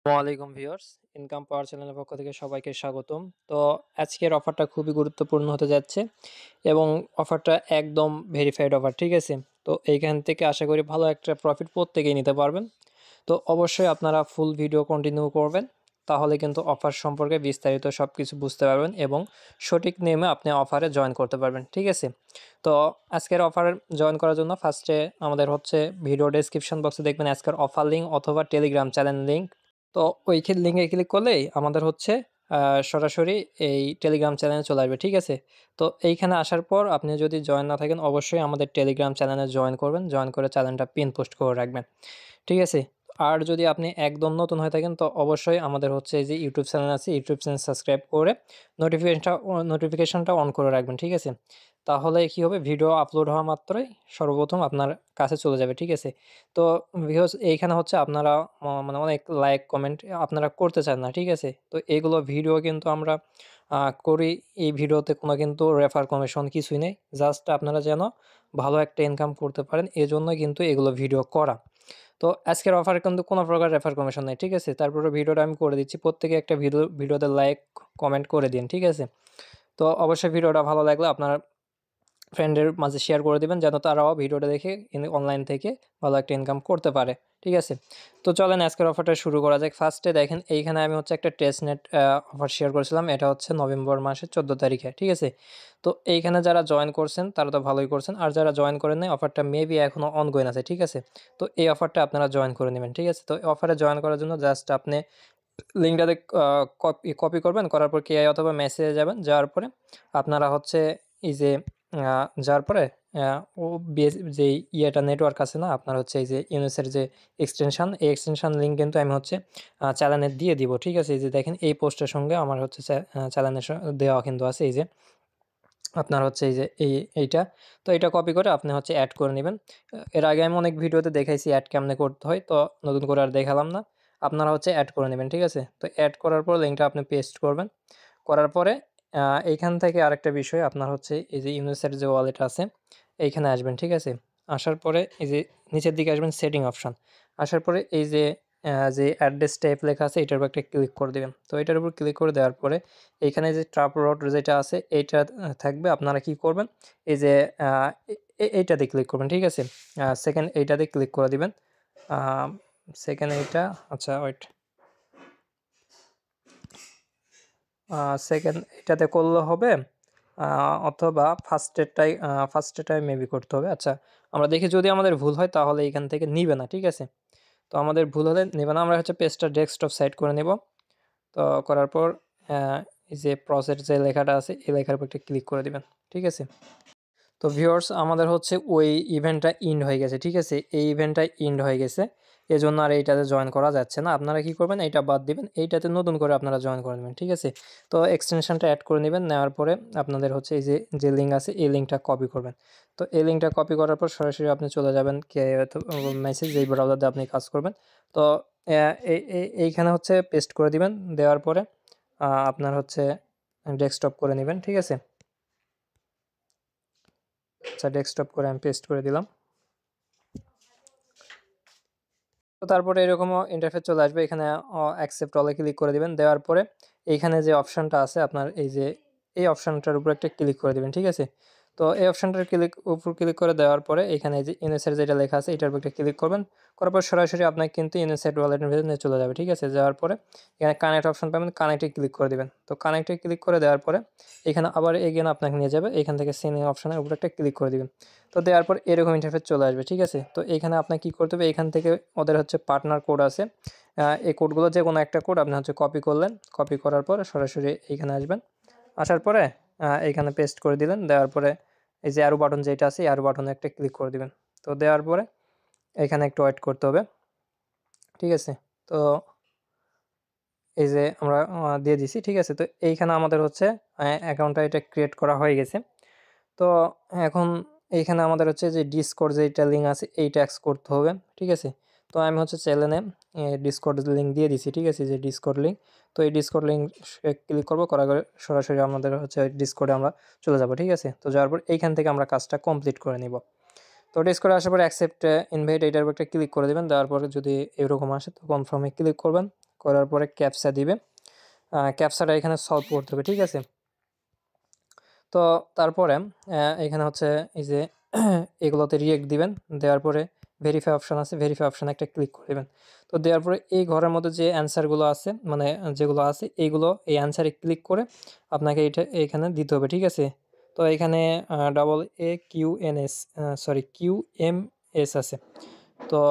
ওয়ালাইকুম viewers, income পাওয়ার চ্যানেলের পক্ষ থেকে সবাইকে স্বাগতম। তো আজকের অফারটা খুবই গুরুত্বপূর্ণ হতে যাচ্ছে এবং অফারটা একদম ভেরিফাইড অফার, ঠিক আছে? তো এইখান থেকে আশা করি ভালো একটা প্রফিট প্রত্যেকেই নিতে পারবেন। তো অবশ্যই আপনারা ফুল ভিডিও কন্টিনিউ করবেন, তাহলে কিন্তু অফার সম্পর্কে বিস্তারিত সব কিছু বুঝতে পারবেন এবং সঠিক নিয়মে আপনি অফারে জয়েন করতে পারবেন, ঠিক আছে? তো আজকের অফারে জয়েন করার জন্য ফার্স্টে আমাদের হচ্ছে ভিডিও ডেসক্রিপশন বক্সে দেখবেন আজকের অফার লিঙ্ক অথবা টেলিগ্রাম চ্যানেল লিঙ্ক। তো ওই লিঙ্কে ক্লিক করলেই আমাদের হচ্ছে সরাসরি এই টেলিগ্রাম চ্যানেলে চলে আসবে, ঠিক আছে? তো এইখানে আসার পর আপনি যদি জয়েন না থাকেন অবশ্যই আমাদের টেলিগ্রাম চ্যানেলে জয়েন করবেন, জয়েন করে চ্যানেলটা পিন পোস্ট করে রাখবেন, ঠিক আছে? আর যদি আপনি একদম নতুন হয়ে থাকেন তো অবশ্যই আমাদের হচ্ছে এই যে ইউটিউব চ্যানেল আছে, ইউটিউব চ্যানেল সাবস্ক্রাইব করে নোটিফিকেশনটা অন করে রাখবেন, ঠিক আছে? তাহলে কি হবে, ভিডিও আপলোড হওয়া মাত্রই সর্বপ্রথম আপনার কাছে চলে যাবে, ঠিক আছে? তো ভিউয়ার্স এইখানে হচ্ছে আপনারা মানে অনেক লাইক কমেন্ট আপনারা করতে চান না, ঠিক আছে? তো এগুলো ভিডিও কিন্তু আমরা করি, এই ভিডিওতে কোনো কিন্তু রেফার কমিশন কিছুই নেই, জাস্ট আপনারা যেন ভালো একটা ইনকাম করতে পারেন এজন্য কিন্তু এগুলো ভিডিও করা। তো আজকের অফারে কিন্তু কোনো প্রকার রেফার কমিশন নেই, ঠিক আছে? তারপরে ভিডিওটা আমি করে দিচ্ছি, প্রত্যেকে একটা ভিডিওতে লাইক কমেন্ট করে দিন, ঠিক আছে? তো অবশ্যই ভিডিওটা ভালো লাগলে আপনার ফ্রেন্ডের মাঝে শেয়ার করে দিবেন যেন তারাও ভিডিওটা দেখে অনলাইন থেকে ভালো একটা ইনকাম করতে পারে, ঠিক আছে? তো চলেন আজকের অফারটা শুরু করা যাক। ফার্স্টে দেখেন এইখানে আমি হচ্ছে একটা টেস্ট নেট অফার শেয়ার করেছিলাম, এটা হচ্ছে নভেম্বর মাসের 14 তারিখে, ঠিক আছে? তো এইখানে যারা জয়েন করছেন তারা তো ভালোই করছেন, আর যারা জয়েন করেন নাই অফারটা মেবি এখনও অনগোয়িং আছে, ঠিক আছে? তো এই অফারটা আপনারা জয়েন করে নেবেন, ঠিক আছে? তো এই অফারে জয়েন করার জন্য জাস্ট আপনি লিঙ্কটাতে কপি করবেন, করার পর কেআই অথবা মেসেজে যাবেন, যাওয়ার পরে আপনারা হচ্ছে এই যে যাওয়ার পরে ও যে ইয়েটা নেটওয়ার্ক আছে না আপনার, হচ্ছে এই যে ইউনিসের যে এক্সটেনশন, এই এক্সটেনশন লিঙ্ক কিন্তু আমি হচ্ছে চ্যানেলে দিয়ে দিব, ঠিক আছে? এই যে দেখেন এই পোস্টের সঙ্গে আমার হচ্ছে চ্যানেলের দেওয়া কিন্তু আছে, এই যে আপনার হচ্ছে এই যে এইটা। তো এটা কপি করে আপনি হচ্ছে অ্যাড করে নেবেন। এর আগে আমি অনেক ভিডিওতে দেখাইছি অ্যাড কেমনে করতে হয়, তো নতুন করে আর দেখালাম না। আপনারা হচ্ছে অ্যাড করে নেবেন, ঠিক আছে? তো অ্যাড করার পর লিঙ্কটা আপনি পেস্ট করবেন, করার পরে এইখান থেকে আরেকটা বিষয় আপনার হচ্ছে এই যে ইউনিসের যে ওয়ালেট আছে এইখানে আসবেন, ঠিক আছে? আসার পরে এই যে নিচের দিকে আসবেন সেটিং অপশন, আসার পরে এই যে যে অ্যাড্রেস টাইপ লেখা আছে এটার উপর একটা ক্লিক করে দেবেন। তো এটার উপর ক্লিক করে দেওয়ার পরে এইখানে যে ট্রাপ রড যেটা আছে এইটা থাকবে, আপনারা কি করবেন এই যে এইটাতে ক্লিক করবেন, ঠিক আছে? সেকেন্ড এইটাতে ক্লিক করে দিবেন, সেকেন্ড এইটা, আচ্ছা ওয়েট, সেকেন্ড এটাতে করলে হবে, অথবা ফার্স্টেরটাই মেবি করতে হবে। আচ্ছা আমরা দেখি, যদি আমাদের ভুল হয় তাহলে এখান থেকে নিবে না, ঠিক আছে? তো আমাদের ভুল হলে নেবে না, আমরা হচ্ছে পেজটা ডেস্কটপ সাইড করে নেব। তো করার পর এই যে প্রসেস যে লেখাটা আছে এই লেখার উপর একটা ক্লিক করে দিবেন, ঠিক আছে? তো ভিউয়ার্স আমাদের হচ্ছে ওই ইভেন্টটা ইন্ড হয়ে গেছে, ঠিক আছে? এই ইভেন্টটা ইন্ড হয়ে গেছে, এজন্য আর এইটাতে জয়েন করা যাচ্ছে না। আপনারা কি করবেন, এইটা বাদ দিবেন, এইটাতে নতুন করে আপনারা জয়েন করে নেবেন, ঠিক আছে? তো এক্সটেনশনটা অ্যাড করে নেবেন, নেওয়ার পরে আপনাদের হচ্ছে এই যে যে লিঙ্ক আছে এই লিঙ্কটা কপি করবেন। তো এই লিঙ্কটা কপি করার পর সরাসরি আপনি চলে যাবেন কে মেসেজ যেই ব্রাউজারে আপনি কাজ করবেন। তো এইখানে হচ্ছে পেস্ট করে দিবেন, দেওয়ার পরে আপনার হচ্ছে ডেস্কটপ করে নেবেন, ঠিক আছে? আচ্ছা ডেস্কটপ করে আমি পেস্ট করে দিলাম। তো তারপরে এরকমও ইন্টারফেস চলে আসবে, এখানে অ্যাকসেপ্ট অলে ক্লিক করে দিবেন, দেওয়ার পরে এইখানে যে অপশানটা আছে আপনার এই যে এই অপশানটার উপর একটা ক্লিক করে দিবেন, ঠিক আছে? তো এই অপশানটার উপর ক্লিক করে দেওয়ার পরে এখানে যে ইউনিসের যেটা লেখা আছে এটার উপর একটা ক্লিক করবেন, করার পর সরাসরি আপনাকে কিন্তু ইউনিসেট ওয়ালেটের ভেতরে চলে যাবে, ঠিক আছে? যাওয়ার পরে এখানে কানেক্ট অপশান পাবেন, কানেক্টে ক্লিক করে দিবেন। তো কানেক্টে ক্লিক করে দেওয়ার পরে এখানে আবার এগেন আপনাকে নিয়ে যাবে, এখান থেকে সিনিং অপশানের উপর একটা ক্লিক করে দিবেন। তো দেওয়ার পর এরকম ইন্টারফেস চলে আসবে, ঠিক আছে? তো এখানে আপনার কী করতে হবে, এখান থেকে ওদের হচ্ছে পার্টনার কোড আছে, এই কোডগুলো যে কোনো একটা কোড আপনি হচ্ছে কপি করলেন, কপি করার পর সরাসরি এইখানে আসবেন, আসার পরে এইখানে পেস্ট করে দিলেন, দেওয়ার পরে এই যে অ্যারো বাটন যেটা আছে অ্যারো বাটনে একটা ক্লিক করে দিবেন। তো দেওয়ার পরে এখানে একটু ওয়েট করতে হবে, ঠিক আছে? তো এই যে আমরা দিয়ে দিছি, ঠিক আছে? তো এইখানে আমাদের হচ্ছে অ্যাকাউন্টটা এটা ক্রিয়েট করা হয়ে গেছে। তো এখন এইখানে আমাদের হচ্ছে যে ডিসকর্ড যেটা লিঙ্ক আছে এইটা অ্যাক্স করতে হবে, ঠিক আছে? তো আমি হচ্ছে চ্যানেলে ডিসকর্ড লিঙ্ক দিয়ে দিছি, ঠিক আছে? যে ডিসকর্ড লিঙ্ক, তো এই ডিসকর্ড লিঙ্ক ক্লিক করবো, করার পরে সরাসরি আমাদের হচ্ছে ডিসকর্ডে আমরা চলে যাব, ঠিক আছে? তো যাওয়ার পর এইখান থেকে আমরা কাজটা কমপ্লিট করে নিব। তো ডিসকর্ডে আসার পর অ্যাকসেপ্ট ইনভাইট এইটার উপর একটা ক্লিক করে দেবেন, দেওয়ার পরে যদি এরকম আসে তো কনফার্মে ক্লিক করবেন, করার পরে ক্যাপচা দিবে, ক্যাপচাটা এখানে সলভ করতে হবে, ঠিক আছে। তো তারপরে এখানে হচ্ছে এই যে এগুলোতে রিয়েক্ট দিবেন, দেওয়ার পরে ভেরিফাই অপশান আছে, ভেরিফাই অপশানে একটা ক্লিক করে দেবেন। তো দেওয়ার পরে এই ঘরের মধ্যে যে অ্যান্সারগুলো আছে, মানে যেগুলো আছে এইগুলো এই অ্যান্সারে ক্লিক করে আপনাকে এটা এইখানে দিতে হবে, ঠিক আছে। তো এখানে QMS আছে, তো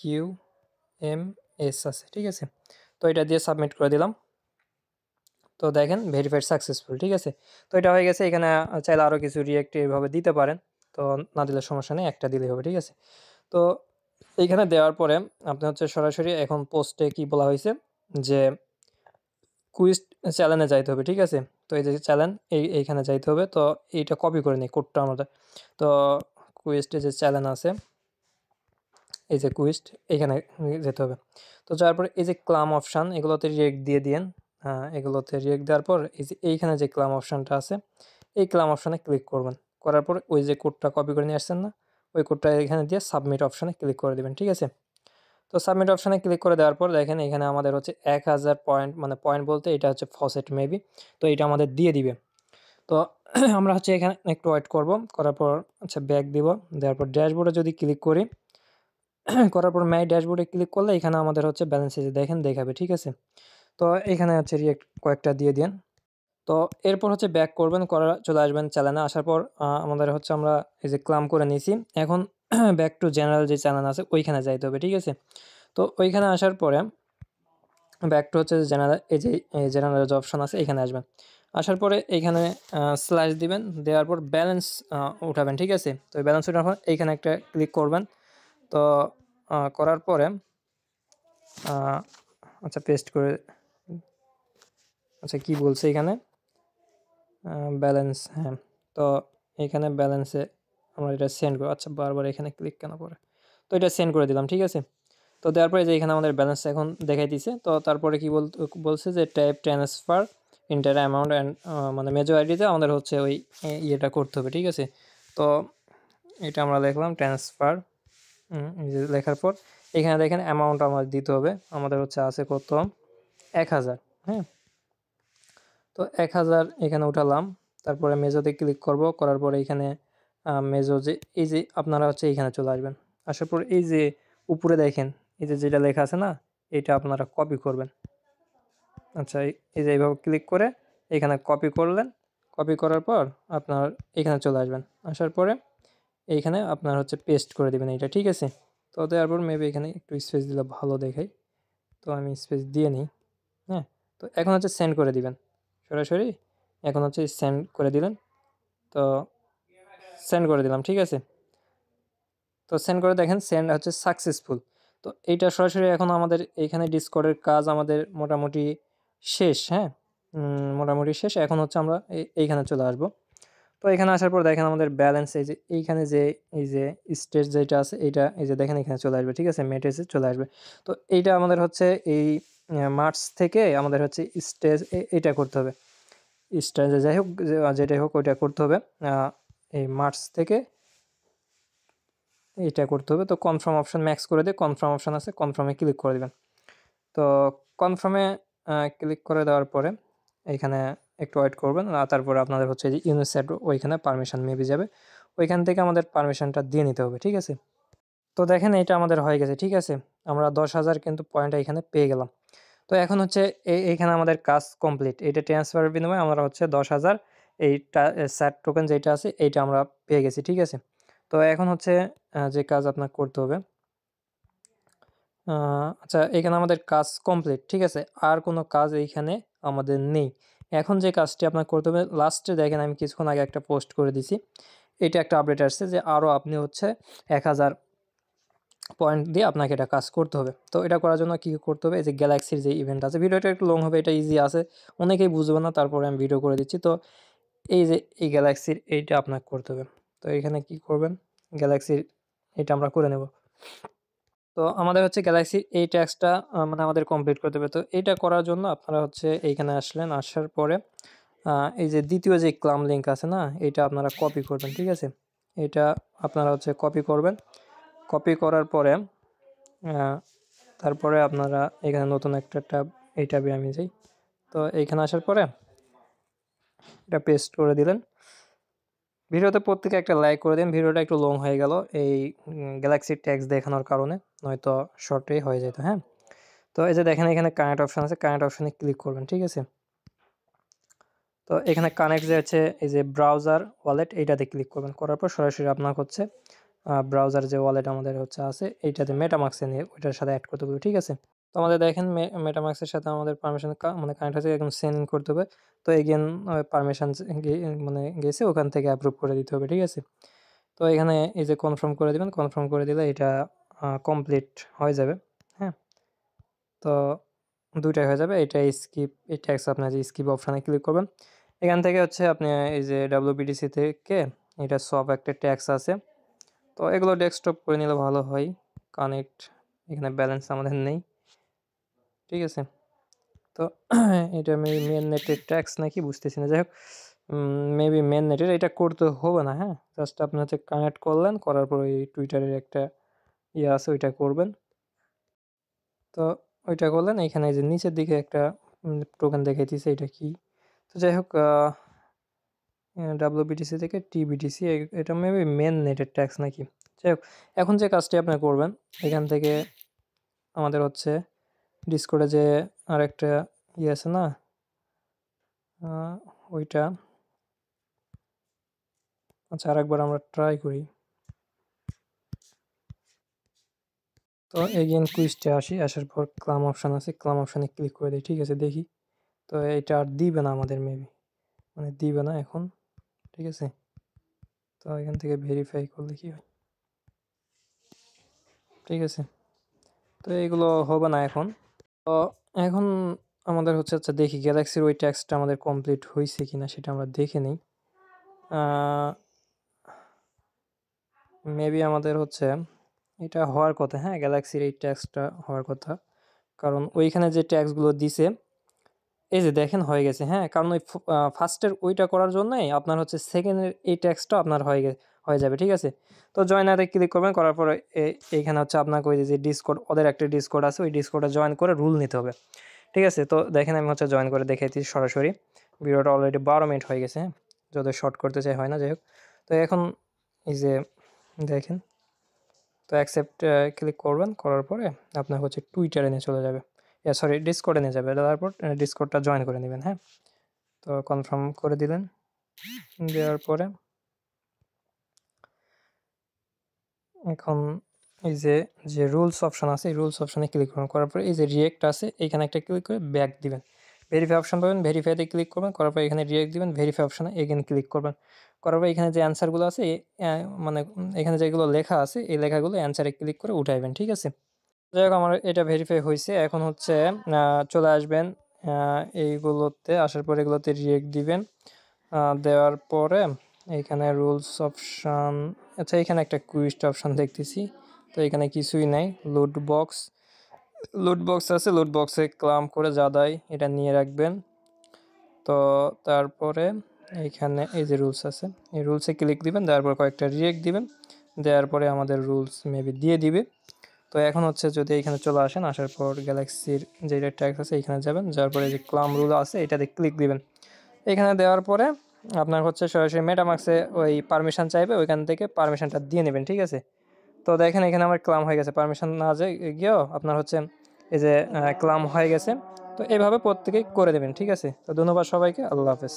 QMS আছে, ঠিক আছে। তো এটা দিয়ে সাবমিট করে দিলাম। তো দেখেন ভেরিফাইড সাকসেসফুল, ঠিক আছে। তো এটা হয়ে গেছে। এখানে চাইলে আরও কিছু রিয়েক্ট এভাবে দিতে পারেন, তো না দিলে সমস্যা নেই, একটা দিলেই হবে, ঠিক আছে। তো এইখানে দেওয়ার পরে আপনি হচ্ছে সরাসরি এখন পোস্টে কি বলা হয়েছে যে কুইজ চ্যানেলে যাইতে হবে, ঠিক আছে। তো এই যে চ্যানেল এইখানে যাইতে হবে। তো এইটা কপি করে নিই কোডটা আমাদের। তো কুইস্টে যে চ্যানেল আছে, এই যে কুইস্ট, এইখানে যেতে হবে। তো যাওয়ার পরে এই যে ক্লাম অপশান, এগুলোতে রিয়েক্ট দিয়ে দিন। হ্যাঁ, এগুলোতে রিয়েক্ট দেওয়ার পর এই যে এইখানে যে ক্লাম অপশানটা আছে, এই ক্লাম অপশানে ক্লিক করবেন। করার পর ওই যে কোডটা কপি করে নিয়ে আসছেন না, ওই কোডটা এখানে দিয়ে সাবমিট অপশানে ক্লিক করে দেবেন, ঠিক আছে। তো সাবমিট অপশানে ক্লিক করে দেওয়ার পর দেখেন এখানে আমাদের হচ্ছে 1000 পয়েন্ট, মানে পয়েন্ট বলতে এটা হচ্ছে ফসেট মেবি, তো এটা আমাদের দিয়ে দিবে। তো আমরা হচ্ছে এখানে একটু ওয়েট করব, করার পর আচ্ছা ব্যাক দিব, দেওয়ার পর ড্যাশবোর্ডে যদি ক্লিক করি, করার পর মাই ড্যাশবোর্ডে ক্লিক করলে এখানে আমাদের হচ্ছে ব্যালেন্স এই যে দেখেন দেখাবে, ঠিক আছে। তো এখানে হচ্ছে রিয়েক্ট কয়েকটা দিয়ে দিন। তো এরপর হচ্ছে ব্যাক করবেন, চলে আসবেন চ্যানেলে। আসার পর আমাদের হচ্ছে আমরা এই যে ক্লাম করে নিয়েছি, এখন ব্যাক টু জেনারেল যে চ্যানেল আছে ওইখানে যাইতে হবে, ঠিক আছে। তো ওইখানে আসার পরে ব্যাক টু হচ্ছে জেনারেল, এই যে জেনারেল যে অপশন আছে এখানে আসবেন। আসার পরে এইখানে স্ল্যাশ দিবেন, দেওয়ার পর ব্যালেন্স উঠাবেন, ঠিক আছে। তো ব্যালেন্স উঠার পর এইখানে একটা ক্লিক করবেন। তো করার পরে আচ্ছা পেস্ট করে, আচ্ছা কি বলছে এখানে ব্যালেন্স, হ্যাঁ। তো এখানে ব্যালেন্সে আমরা এটা সেন্ড করব। আচ্ছা বারবার এখানে ক্লিক কেন করে, তো এটা সেন্ড করে দিলাম, ঠিক আছে। তো দেওয়ার পরে যে এখানে আমাদের ব্যালেন্স এখন দেখাই দিছে। তো তারপরে কি বলছে যে type transfer inter amount and, মানে মেজর আইডিতে আমাদের হচ্ছে ওই ইয়েটা করতে হবে, ঠিক আছে। তো এটা আমরা লিখলাম ট্রান্সফার, লেখার পর এখানে দেখেন অ্যামাউন্ট আমাদের দিতে হবে, আমাদের হচ্ছে আছে কত 1000, হ্যাঁ। তো 1000 এখানে উঠালাম। তারপরে মেজোতে ক্লিক করব, করার পরে এখানে মেজো যে এই যে আপনারা হচ্ছে এইখানে চলে আসবেন। আসার পর এই যে উপরে দেখেন এই যে যেটা লেখা আছে না, এটা আপনারা কপি করবেন। আচ্ছা এই যে এইভাবে ক্লিক করে এখানে কপি করলেন, কপি করার পর আপনার এখানে চলে আসবেন। আসার পরে এইখানে আপনার হচ্ছে পেস্ট করে দেবেন এইটা, ঠিক আছে। তো দেওয়ার পর মেবি এখানে একটু স্পেস দিলে ভালো দেখাই, তো আমি স্পেস দিয়ে নিই, হ্যাঁ। তো এখন হচ্ছে সেন্ড করে দিবেন সরাসরি, এখন হচ্ছে সেন্ড করে দিলেন। তো সেন্ড করে দিলাম, ঠিক আছে। তো সেন্ড করে দেখেন সেন্ড হচ্ছে সাকসেসফুল। তো এইটা সরাসরি এখন আমাদের এইখানে ডিসকর্ডের কাজ আমাদের মোটামুটি শেষ, হ্যাঁ। মোটামুটি শেষ। এখন হচ্ছে আমরা এইখানে চলে আসব। তো এখানে আসার পর দেখেন আমাদের ব্যালেন্স এই যে এইখানে যে এই যে স্টেজ যেটা আছে এইটা এই যে দেখেন এখানে চলে আসবে, ঠিক আছে, মেটেজে চলে আসবে। তো এইটা আমাদের হচ্ছে এই মার্চ থেকে আমাদের হচ্ছে স্টেজ এইটা করতে হবে, স্টেজে যাই হোক যেটাই হোক ওইটা করতে হবে এই মার্চ থেকে এইটা করতে হবে। তো কনফার্ম অপশন ম্যাক্স করে দিয়ে কনফার্ম অপশন আছে, কনফার্মে ক্লিক করে দেবেন। তো কনফার্মে ক্লিক করে দেওয়ার পরে এইখানে একটু ওয়েট করবেন, আর তারপরে আপনাদের হচ্ছে যে ইউনিসেট ওইখানে পারমিশন মেবি যাবে, ওইখান থেকে আমাদের পারমিশনটা দিয়ে নিতে হবে, ঠিক আছে। তো দেখেন এটা আমাদের হয়ে গেছে, ঠিক আছে। আমরা 10,000 কিন্তু পয়েন্ট এখানে পেয়ে গেলাম। তো এখন হচ্ছে এইখানে আমাদের কাজ কমপ্লিট। এটা ট্রান্সফারের বিনিময়ে আমরা হচ্ছে 10,000 এইটা স্যাট টোকেন যেটা আছে এইটা আমরা পেয়ে গেছি, ঠিক আছে। তো এখন হচ্ছে যে কাজ আপনার করতে হবে, আচ্ছা এখানে আমাদের কাজ কমপ্লিট, ঠিক আছে। আর কোনো কাজ এইখানে আমাদের নেই। এখন যে কাজটি আপনার করতে হবে, লাস্টে দেখেন আমি কিছুক্ষণ আগে একটা পোস্ট করে দিছি, এটা একটা আপডেট আসছে যে আরও আপনি হচ্ছে 1000 পয়েন্ট দিয়ে আপনাকে এটা কাজ করতে হবে। তো এটা করার জন্য কী করতে হবে, এই যে গ্যালাক্সির যে ইভেন্ট আছে, ভিডিওটা একটু লং হবে, এটা ইজি আছে, অনেকেই বুঝবে না, তারপরে আমি ভিডিও করে দিচ্ছি। তো এই যে এই গ্যালাক্সির এইটা আপনাকে করতে হবে। তো এখানে কি করবেন, গ্যালাক্সির এটা আমরা করে নেব। তো আমাদের হচ্ছে গ্যালাক্সির এই ট্যাক্সটা মানে আমাদের কমপ্লিট করতে হবে। তো এইটা করার জন্য আপনারা হচ্ছে এইখানে আসলেন, আসার পরে এই যে দ্বিতীয় যে ক্লাম লিঙ্ক আছে না, এটা আপনারা কপি করবেন, ঠিক আছে। এটা আপনারা হচ্ছে কপি করবেন, কপি করার পরে তারপরে আপনারা এখানে নতুন একটা ট্যাব, এই ট্যাবে আমি যাই। তো এইখানে আসার পরে এটা পেস্ট করে দিলেন। ভিডিওতে প্রত্যেকে একটা লাইক করে দিন, ভিডিওটা একটু লং হয়ে গেল এই গ্যালাক্সির ট্যাক্স দেখানোর কারণে, নয়তো শর্টেই হয়ে যেত। হ্যাঁ, তো এই যে দেখেন এখানে কানেক্ট অপশান আছে, কানেক্ট অপশানে ক্লিক করবেন, ঠিক আছে। তো এখানে কানেক্ট যে আছে এই যে ব্রাউজার ওয়ালেট, এইটাতে ক্লিক করবেন, করার পর সরাসরি আপনার হচ্ছে ব্রাউজার যে ওয়ালেট আমাদের হচ্ছে আছে এইটাতে মেটামাক্সে নিয়ে ওইটার সাথে অ্যাড করতে হবে, ঠিক আছে। তো আমাদের দেখেন মেটামাক্সের সাথে আমাদের পারমিশন মানে কানেক্ট হয়েছে, একদম সেন্ড করতে হবে। তো এগেন পারমিশন মানে গেছে, ওখান থেকে অ্যাপ্রুভ করে দিতে হবে, ঠিক আছে। তো এখানে এই যে কনফার্ম করে দিবেন, কনফার্ম করে দিলে এটা কমপ্লিট হয়ে যাবে। হ্যাঁ, তো দুইটাই হয়ে যাবে। এটা স্কিপ, এই ট্যাক্স আপনার যে স্কিপ অপশানে ক্লিক করবেন। এখান থেকে হচ্ছে আপনি এই যে WBTC থেকে এটা সব একটা ট্যাক্স আছে, তো এগুলো ডেস্কটপ করে নিলে ভালো হয়। কানেক্ট, এখানে ব্যালেন্স আমাদের নেই, ঠিক আছে। তো এটা মেবি মেন নেটের ট্যাক্স নাকি বুঝতেছি না, যাই হোক মেবি মেন নেটের, এটা করতে হবে না। হ্যাঁ, জাস্ট আপনি হচ্ছে কানেক্ট করলেন, করার পর ওই টুইটারের একটা ইয়ে আছে ওইটা করবেন। তো ওইটা করলেন, এখানে এই যে নিচের দিকে একটা টোকেন দেখাইতেছে, এটা কি। তো যাই হোক WBTC থেকে TBTC, এটা মেবি মেন নেটের ট্যাক্স নাকি। যাই হোক, এখন যে কাজটি আপনি করবেন, এখান থেকে আমাদের হচ্ছে ডিসকর্ডে যে আর একটা ইয়ে আছে না, ওইটা, আচ্ছা আরেকবার আমরা ট্রাই করি। তো এগেইন কুইজটা আসি, আসার পর ক্লাম অপশান আছে, ক্লাম অপশানে ক্লিক করে দিই, ঠিক আছে। দেখি, তো এটা আর দিবে না আমাদের, মেবি মানে দিবে না এখন, ঠিক আছে। তো এখান থেকে ভেরিফাই করলে কি হয়, ঠিক আছে। তো এগুলো হবে না এখন। তো এখন আমাদের হচ্ছে, আচ্ছা দেখি গ্যালাক্সির ওই ট্যাক্সটা আমাদের কমপ্লিট হয়েছে কিনা সেটা আমরা দেখে নিই। মেবি আমাদের হচ্ছে এটা হওয়ার কথা, হ্যাঁ, গ্যালাক্সির এই ট্যাক্সটা হওয়ার কথা, কারণ ওইখানে যে ট্যাক্সগুলো দিছে এই যে দেখেন হয়ে গেছে। হ্যাঁ, কারণ ওই ফার্স্টের ওইটা করার জন্যই আপনার হচ্ছে সেকেন্ডের এই ট্যাক্সটা আপনার হয়ে যাবে, ঠিক আছে। তো জয়েনারে ক্লিক করবেন, করার পরে এইখানে হচ্ছে আপনাকে ওই যে ডিসকর্ড, ওদের একটা ডিসকর্ড আছে, ওই ডিসকর্ডে জয়েন করে রুল নিতে হবে, ঠিক আছে। তো দেখেন আমি হচ্ছে জয়েন করে দেখাইছি সরাসরি, ভিডিওটা অলরেডি 12 মিনিট হয়ে গেছে। হ্যাঁ, যদি শর্ট করতে চাই হয় না, যাই হোক। তো এখন এই যে দেখেন, তো অ্যাকসেপ্ট ক্লিক করবেন, করার পরে আপনার হচ্ছে টুইটারে নিয়ে চলে যাবে, সরি ডিসকর্ডে নিয়ে যাবে, তারপর ডিসকর্ডটা জয়েন করে নেবেন। হ্যাঁ, তো কনফার্ম করে দিলেন, দেওয়ার পরে এখন এই যে রুলস অপশান আছে, এই রুলস অপশানে ক্লিক করবেন, করার পরে এই যে রিয়েক্ট আছে এখানে একটা ক্লিক করে ব্যাক দিবেন, ভেরিফাই অপশান পাবেন, ভেরিফাইতে ক্লিক করবেন, করার পরে এখানে রিয়েক্ট দিবেন, ভেরিফাই অপশানে এগেন ক্লিক করবেন, করার পরে এখানে যে অ্যান্সারগুলো আছে মানে এখানে যেগুলো লেখা আছে এই লেখাগুলো অ্যান্সারে ক্লিক করে উঠাইবেন, ঠিক আছে। যাই হোক আমার এটা ভেরিফাই হয়েছে। এখন হচ্ছে চলে আসবেন এইগুলোতে, আসার পরে এগুলোতে রিয়েক্ট দিবেন, দেওয়ার পরে এইখানে রুলস অপশান, আচ্ছা এখানে একটা কুইস্ট অপশান দেখতেছি, তো এখানে কিছুই নাই। লুট বক্স আছে, লুট বক্সে ক্লাম করে যা দেয় এটা নিয়ে রাখবেন। তো তারপরে এইখানে এই যে রুলস আছে, এই রুলসে ক্লিক দিবেন, দেওয়ার পর কয়েকটা রিয়েক্ট দিবেন, দেওয়ার পরে আমাদের রুলস মেবি দিয়ে দিবে। তো এখন হচ্ছে যদি এখানে চলে আসেন, আসার পর গ্যালাক্সির যে ট্যাক্স আছে এখানে যাবেন, যাওয়ার পরে যে ক্লাম রুল আছে এটাতে ক্লিক দিবেন। এখানে দেওয়ার পরে আপনার হচ্ছে সরাসরি মেটামাক্সে ওই পারমিশন চাইবে, ওইখান থেকে পারমিশনটা দিয়ে নেবেন, ঠিক আছে। তো দেখেন এখানে আমার ক্লাম হয়ে গেছে, পারমিশন না গিয়েও আপনার হচ্ছে এই যে ক্লাম হয়ে গেছে। তো এইভাবে প্রত্যেকেই করে দেবেন, ঠিক আছে। তো ধন্যবাদ সবাইকে, আল্লাহ হাফেজ।